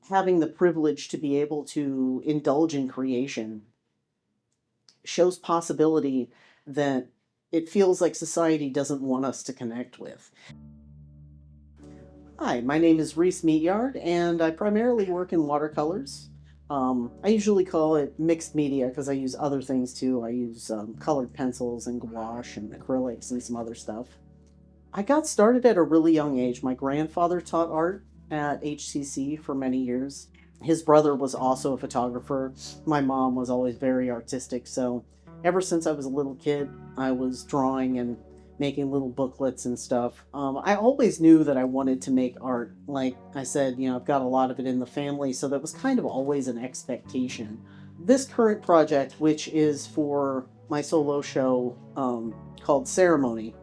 having the privilege to be able to indulge in creation shows possibility that it feels like society doesn't want us to connect with. Hi, my name is RHYS MEATYARD, and I primarily work in watercolors. I usually call it mixed media because I use other things too. I use colored pencils and gouache and acrylics and some other stuff. I got started at a really young age. My grandfather taught art at HCC for many years. His brother was also a photographer. My mom was always very artistic, so ever since I was a little kid, I was drawing and making little booklets and stuff. I always knew that I wanted to make art. Like I said, I've got a lot of it in the family, so that was kind of always an expectation. This current project, which is for my solo show called Ceremony,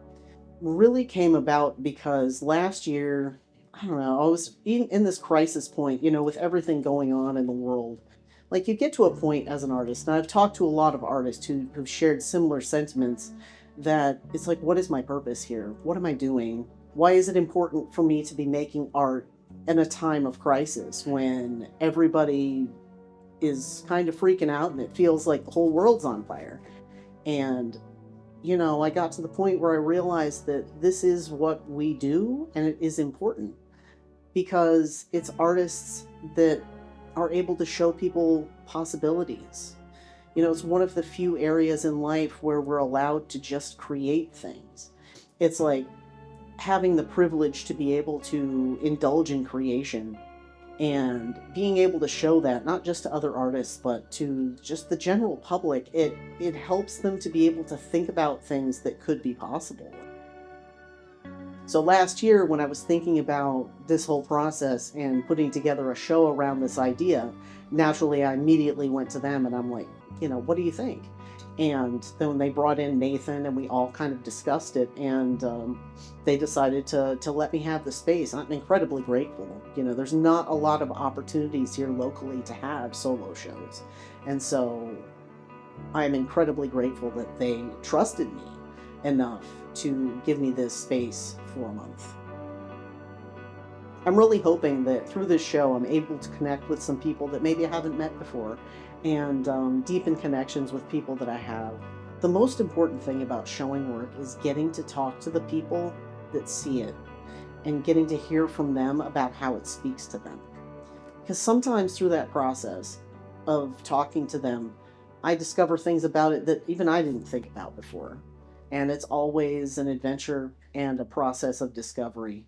really came about because last year, I don't know, I was in this crisis point, with everything going on in the world. Like, you get to a point as an artist, and I've talked to a lot of artists who've shared similar sentiments, that it's like, what is my purpose here? What am I doing? Why is it important for me to be making art in a time of crisis when everybody is kind of freaking out and it feels like the whole world's on fire? And I got to the point where I realized that this is what we do, and it is important because it's artists that are able to show people possibilities. It's one of the few areas in life where we're allowed to just create things. It's like having the privilege to be able to indulge in creation and being able to show that not just to other artists but to just the general public. It helps them to be able to think about things that could be possible. So last year, when I was thinking about this whole process and putting together a show around this idea, naturally I immediately went to them and I'm like, what do you think? And then they brought in Nathan and we all kind of discussed it, and they decided to let me have the space. I'm incredibly grateful. There's not a lot of opportunities here locally to have solo shows. And so I'm incredibly grateful that they trusted me enough to give me this space for a month. I'm really hoping that through this show I'm able to connect with some people that maybe I haven't met before, and deepen connections with people that I have. The most important thing about showing work is getting to talk to the people that see it and getting to hear from them about how it speaks to them. Because sometimes through that process of talking to them, I discover things about it that even I didn't think about before. And it's always an adventure and a process of discovery.